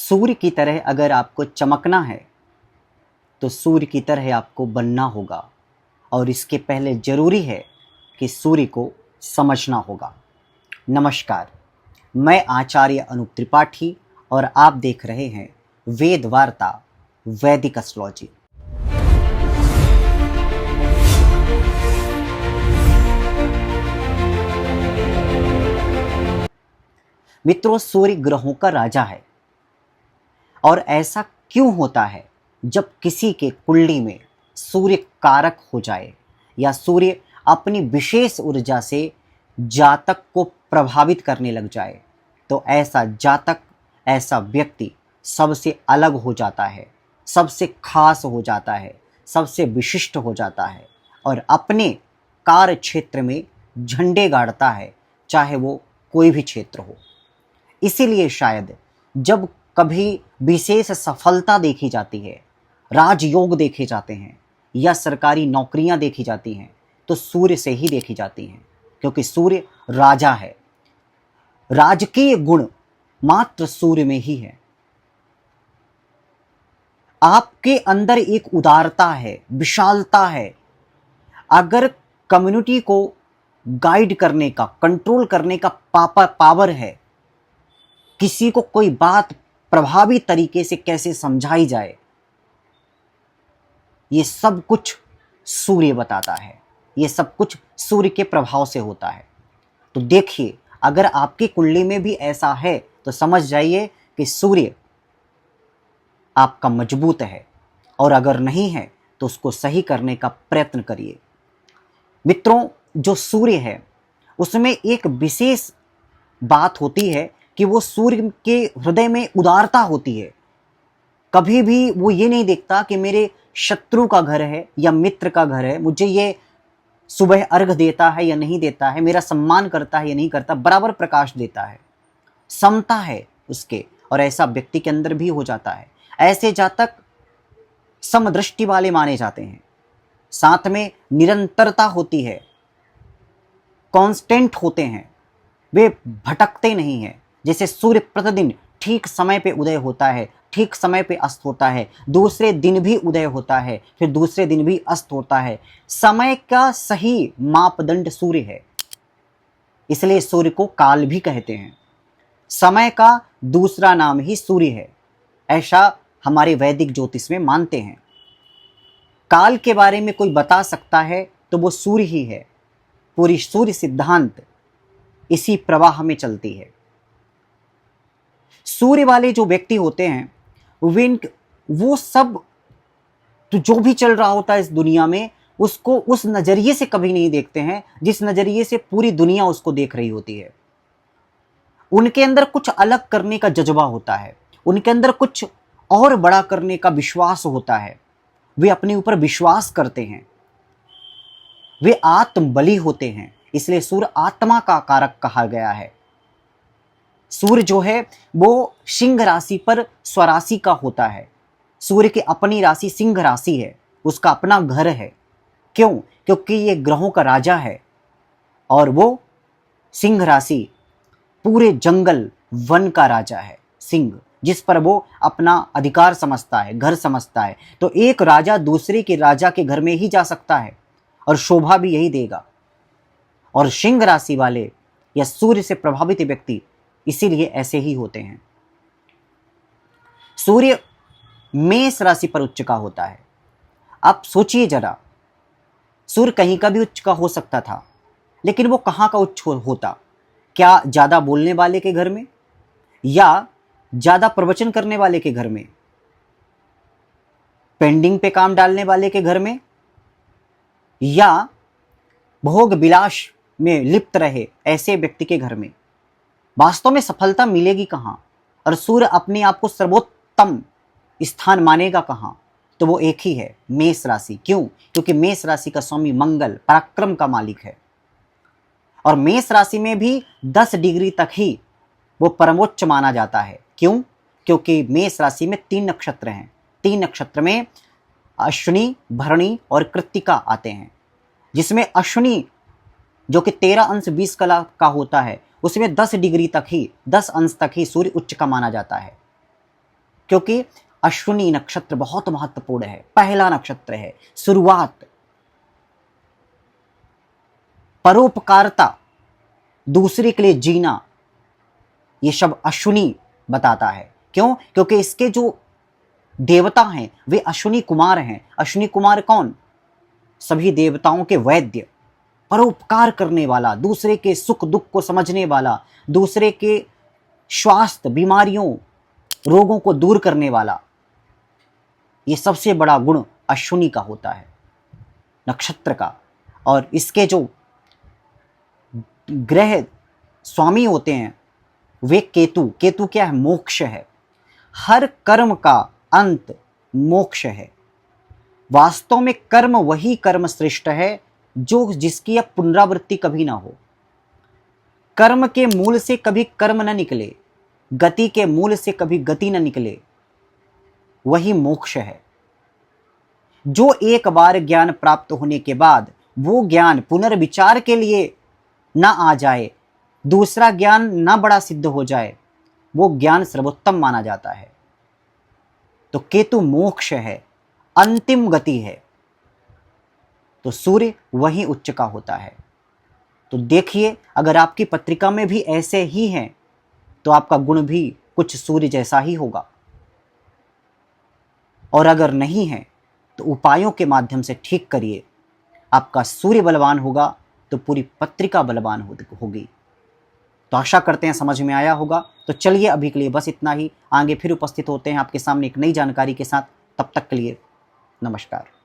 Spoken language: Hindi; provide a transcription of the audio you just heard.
सूर्य की तरह अगर आपको चमकना है तो सूर्य की तरह आपको बनना होगा, और इसके पहले ज़रूरी है कि सूर्य को समझना होगा। नमस्कार, मैं आचार्य अनूप त्रिपाठी और आप देख रहे हैं वेद वार्ता वैदिक एस्ट्रोलॉजी। मित्रों, सूर्य ग्रहों का राजा है, और ऐसा क्यों होता है जब किसी के कुंडली में सूर्य कारक हो जाए या सूर्य अपनी विशेष ऊर्जा से जातक को प्रभावित करने लग जाए, तो ऐसा जातक, ऐसा व्यक्ति सबसे अलग हो जाता है, सबसे खास हो जाता है, सबसे विशिष्ट हो जाता है और अपने कार्य क्षेत्र में झंडे गाड़ता है, चाहे वो कोई भी क्षेत्र हो। इसीलिए शायद जब कभी विशेष सफलता देखी जाती है, राजयोग देखे जाते हैं या सरकारी नौकरियां देखी जाती हैं, तो सूर्य से ही देखी जाती हैं, क्योंकि सूर्य राजा है। राजकीय गुण मात्र सूर्य में ही है। आपके अंदर एक उदारता है, विशालता है। अगर कम्युनिटी को गाइड करने का, कंट्रोल करने का पावर है, किसी को कोई बात प्रभावी तरीके से कैसे समझाई जाए, ये सब कुछ सूर्य बताता है। ये सब कुछ सूर्य के प्रभाव से होता है। तो देखिए, अगर आपकी कुंडली में भी ऐसा है तो समझ जाइए कि सूर्य आपका मजबूत है, और अगर नहीं है तो उसको सही करने का प्रयत्न करिए। मित्रों, जो सूर्य है उसमें एक विशेष बात होती है कि वो सूर्य के हृदय में उदारता होती है। कभी भी वो ये नहीं देखता कि मेरे शत्रु का घर है या मित्र का घर है, मुझे ये सुबह अर्घ देता है या नहीं देता है, मेरा सम्मान करता है या नहीं करता, बराबर प्रकाश देता है, समता है उसके, और ऐसा व्यक्ति के अंदर भी हो जाता है। ऐसे जातक समदृष्टि वाले माने जाते हैं, साथ में निरंतरता होती है, कांस्टेंट होते हैं, वे भटकते नहीं हैं। जैसे सूर्य प्रतिदिन ठीक समय पे उदय होता है, ठीक समय पे अस्त होता है, दूसरे दिन भी उदय होता है, फिर दूसरे दिन भी अस्त होता है। समय का सही मापदंड सूर्य है, इसलिए सूर्य को काल भी कहते हैं। समय का दूसरा नाम ही सूर्य है, ऐसा हमारे वैदिक ज्योतिष में मानते हैं। काल के बारे में कोई बता सकता है तो वो सूर्य ही है। पूरी सूर्य सिद्धांत इसी प्रवाह में चलती है। सूर्य वाले जो व्यक्ति होते हैं वो सब तो जो भी चल रहा होता है इस दुनिया में, उसको उस नजरिए से कभी नहीं देखते हैं जिस नजरिए से पूरी दुनिया उसको देख रही होती है। उनके अंदर कुछ अलग करने का जज्बा होता है, उनके अंदर कुछ और बड़ा करने का विश्वास होता है। वे अपने ऊपर विश्वास करते हैं, वे आत्मबली होते हैं, इसलिए सूर्य आत्मा का कारक कहा गया है। सूर्य जो है वो सिंह राशि पर स्वराशि का होता है। सूर्य की अपनी राशि सिंह राशि है, उसका अपना घर है। क्यों? क्योंकि ये ग्रहों का राजा है, और वो सिंह राशि पूरे जंगल वन का राजा है। सिंह, जिस पर वो अपना अधिकार समझता है, घर समझता है। तो एक राजा दूसरे के राजा के घर में ही जा सकता है और शोभा भी यही देगा। और सिंह राशि वाले या सूर्य से प्रभावित व्यक्ति इसीलिए ऐसे ही होते हैं। सूर्य मेष राशि पर उच्च का होता है। आप सोचिए जरा, सूर्य कहीं का भी उच्च का हो सकता था, लेकिन वो कहाँ का उच्च होता? क्या ज़्यादा बोलने वाले के घर में, या ज़्यादा प्रवचन करने वाले के घर में, पेंडिंग पे काम डालने वाले के घर में, या भोग विलास में लिप्त रहे ऐसे व्यक्ति के घर में? वास्तव में सफलता मिलेगी कहाँ? और सूर्य अपने आप को सर्वोत्तम स्थान मानेगा कहाँ? तो वो एक ही है, मेष राशि। क्यों? क्योंकि मेष राशि का स्वामी मंगल पराक्रम का मालिक है, और मेष राशि में भी 10 डिग्री तक ही वो परमोच्च माना जाता है। क्यों? क्योंकि मेष राशि में 3 नक्षत्र हैं। 3 नक्षत्र में अश्विनी, भरणी और कृत्तिका आते हैं, जिसमें अश्विनी जो कि 13 अंश 20 कला का होता है, उसमें 10 डिग्री तक ही, 10 अंश तक ही सूर्य उच्च का माना जाता है। क्योंकि अश्विनी नक्षत्र बहुत महत्वपूर्ण है, पहला नक्षत्र है, शुरुआत, परोपकारता, दूसरे के लिए जीना, ये सब अश्विनी बताता है। क्यों? क्योंकि इसके जो देवता हैं वे अश्विनी कुमार हैं। अश्विनी कुमार कौन? सभी देवताओं के वैद्य, परोपकार करने वाला, दूसरे के सुख दुख को समझने वाला, दूसरे के स्वास्थ्य, बीमारियों, रोगों को दूर करने वाला, ये सबसे बड़ा गुण अश्विनी का होता है, नक्षत्र का। और इसके जो ग्रह स्वामी होते हैं वे केतु। केतु क्या है? मोक्ष है। हर कर्म का अंत मोक्ष है। वास्तव में कर्म वही कर्म श्रेष्ठ है जो जिसकी अब पुनरावृत्ति कभी ना हो। कर्म के मूल से कभी कर्म न निकले, गति के मूल से कभी गति न निकले, वही मोक्ष है। जो एक बार ज्ञान प्राप्त होने के बाद वो ज्ञान पुनर्विचार के लिए ना आ जाए, दूसरा ज्ञान ना बड़ा सिद्ध हो जाए, वो ज्ञान सर्वोत्तम माना जाता है। तो केतु मोक्ष है, अंतिम गति है। तो सूर्य वही उच्च का होता है। तो देखिए, अगर आपकी पत्रिका में भी ऐसे ही हैं तो आपका गुण भी कुछ सूर्य जैसा ही होगा, और अगर नहीं है तो उपायों के माध्यम से ठीक करिए। आपका सूर्य बलवान होगा तो पूरी पत्रिका बलवान होगी। तो आशा करते हैं समझ में आया होगा। तो चलिए अभी के लिए बस इतना ही। आगे फिर उपस्थित होते हैं आपके सामने एक नई जानकारी के साथ। तब तक के लिए नमस्कार।